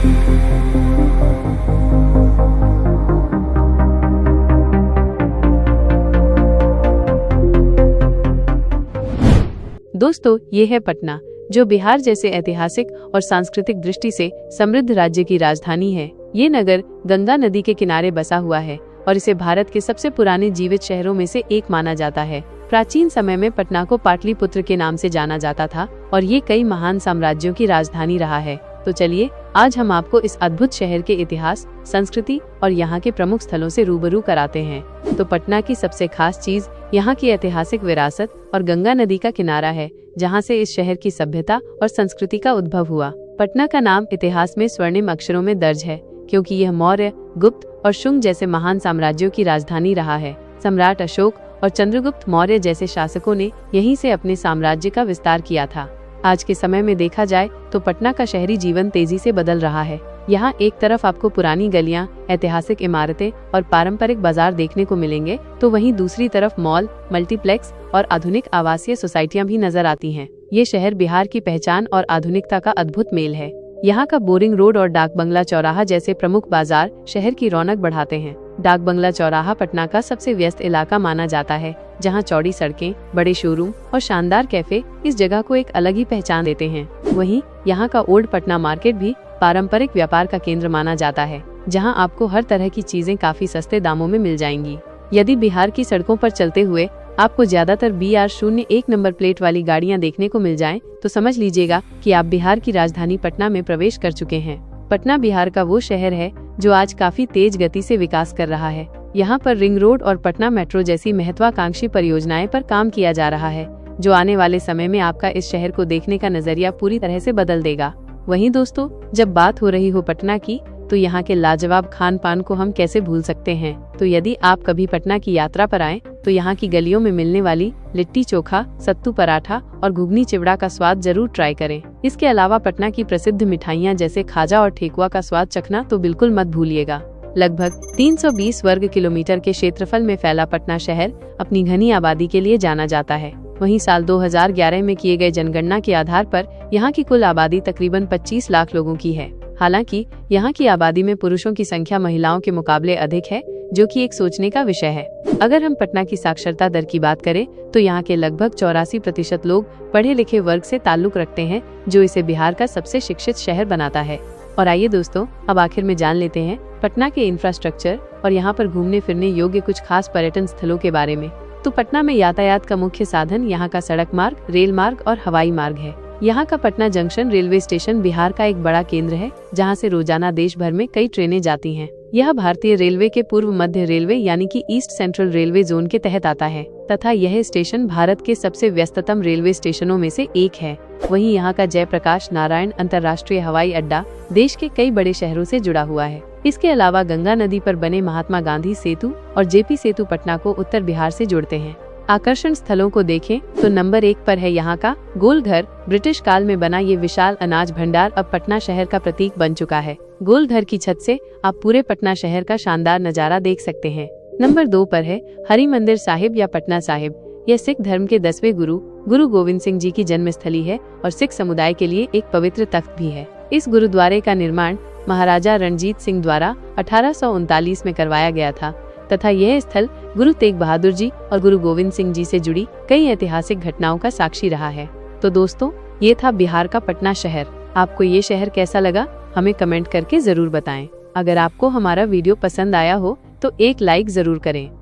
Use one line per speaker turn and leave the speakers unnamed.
दोस्तों, ये है पटना, जो बिहार जैसे ऐतिहासिक और सांस्कृतिक दृष्टि से समृद्ध राज्य की राजधानी है। ये नगर गंगा नदी के किनारे बसा हुआ है और इसे भारत के सबसे पुराने जीवित शहरों में से एक माना जाता है। प्राचीन समय में पटना को पाटलिपुत्र के नाम से जाना जाता था और ये कई महान साम्राज्यों की राजधानी रहा है। तो चलिए, आज हम आपको इस अद्भुत शहर के इतिहास, संस्कृति और यहाँ के प्रमुख स्थलों से रूबरू कराते हैं। तो पटना की सबसे खास चीज यहाँ की ऐतिहासिक विरासत और गंगा नदी का किनारा है, जहाँ से इस शहर की सभ्यता और संस्कृति का उद्भव हुआ। पटना का नाम इतिहास में स्वर्णिम अक्षरों में दर्ज है, क्योंकि यह मौर्य, गुप्त और शुंग जैसे महान साम्राज्यों की राजधानी रहा है। सम्राट अशोक और चंद्रगुप्त मौर्य जैसे शासकों ने यहीं से अपने साम्राज्य का विस्तार किया था। आज के समय में देखा जाए तो पटना का शहरी जीवन तेजी से बदल रहा है। यहाँ एक तरफ आपको पुरानी गलियाँ, ऐतिहासिक इमारतें और पारंपरिक बाजार देखने को मिलेंगे, तो वहीं दूसरी तरफ मॉल, मल्टीप्लेक्स और आधुनिक आवासीय सोसाइटियाँ भी नजर आती हैं। ये शहर बिहार की पहचान और आधुनिकता का अद्भुत मेल है। यहाँ का बोरिंग रोड और डाक बंगला चौराहा जैसे प्रमुख बाजार शहर की रौनक बढ़ाते हैं। डाक बंगला चौराहा पटना का सबसे व्यस्त इलाका माना जाता है, जहाँ चौड़ी सड़कें, बड़े शोरूम और शानदार कैफे इस जगह को एक अलग ही पहचान देते हैं। वहीं यहाँ का ओल्ड पटना मार्केट भी पारंपरिक व्यापार का केंद्र माना जाता है, जहाँ आपको हर तरह की चीजें काफी सस्ते दामों में मिल जाएंगी। यदि बिहार की सड़कों पर चलते हुए आपको ज्यादातर BR01 नंबर प्लेट वाली गाड़ियां देखने को मिल जाएं, तो समझ लीजिएगा कि आप बिहार की राजधानी पटना में प्रवेश कर चुके हैं। पटना बिहार का वो शहर है जो आज काफी तेज गति से विकास कर रहा है। यहाँ पर रिंग रोड और पटना मेट्रो जैसी महत्वाकांक्षी परियोजनाएं पर काम किया जा रहा है, जो आने वाले समय में आपका इस शहर को देखने का नजरिया पूरी तरह से बदल देगा। वहीं दोस्तों, जब बात हो रही हो पटना की, तो यहाँ के लाजवाब खान पान को हम कैसे भूल सकते हैं। तो यदि आप कभी पटना की यात्रा पर आएं, तो यहाँ की गलियों में मिलने वाली लिट्टी चोखा, सत्तू पराठा और घुगनी चिवड़ा का स्वाद जरूर ट्राई करें। इसके अलावा पटना की प्रसिद्ध मिठाइयाँ जैसे खाजा और ठेकुआ का स्वाद चखना तो बिल्कुल मत भूलिएगा। लगभग 320 वर्ग किलोमीटर के क्षेत्रफल में फैला पटना शहर अपनी घनी आबादी के लिए जाना जाता है। वहीं साल 2011 में किए गए जनगणना के आधार पर यहाँ की कुल आबादी तकरीबन 25 लाख लोगों की है। हालांकि यहाँ की आबादी में पुरुषों की संख्या महिलाओं के मुकाबले अधिक है, जो कि एक सोचने का विषय है। अगर हम पटना की साक्षरता दर की बात करें, तो यहाँ के लगभग 84% लोग पढ़े लिखे वर्ग से ताल्लुक रखते हैं, जो इसे बिहार का सबसे शिक्षित शहर बनाता है। और आइए दोस्तों, अब आखिर में जान लेते हैं पटना के इंफ्रास्ट्रक्चर और यहाँ पर घूमने फिरने योग्य कुछ खास पर्यटन स्थलों के बारे में। तो पटना में यातायात का मुख्य साधन यहाँ का सड़क मार्ग, रेल मार्ग और हवाई मार्ग है। यहाँ का Patna junction railway station Bihar का एक बड़ा केंद्र है, जहाँ से रोजाना देश भर में कई ट्रेनें जाती हैं। यह भारतीय रेलवे के पूर्व मध्य रेलवे यानी कि ईस्ट सेंट्रल रेलवे जोन के तहत आता है तथा यह स्टेशन भारत के सबसे व्यस्ततम रेलवे स्टेशनों में से एक है। वहीं यहाँ का जयप्रकाश नारायण अंतर्राष्ट्रीय हवाई अड्डा देश के कई बड़े शहरों से जुड़ा हुआ है। इसके अलावा गंगा नदी पर बने महात्मा गांधी सेतु और JP सेतु पटना को उत्तर बिहार से जोड़ते हैं। आकर्षण स्थलों को देखें तो नंबर 1 पर है यहाँ का गोल घर। ब्रिटिश काल में बना ये विशाल अनाज भंडार अब पटना शहर का प्रतीक बन चुका है। गोल घर की छत से आप पूरे पटना शहर का शानदार नजारा देख सकते हैं। नंबर 2 पर है हरि मंदिर साहिब या पटना साहिब। यह सिख धर्म के 10वें गुरु गोविंद सिंह जी की जन्मस्थली है और सिख समुदाय के लिए एक पवित्र तख्त भी है। इस गुरुद्वारे का निर्माण महाराजा रणजीत सिंह द्वारा 1839 में करवाया गया था तथा यह स्थल गुरु तेग बहादुर जी और गुरु गोविंद सिंह जी से जुड़ी कई ऐतिहासिक घटनाओं का साक्षी रहा है। तो दोस्तों, ये था बिहार का पटना शहर। आपको ये शहर कैसा लगा, हमें कमेंट करके जरूर बताएं। अगर आपको हमारा वीडियो पसंद आया हो तो एक लाइक जरूर करें।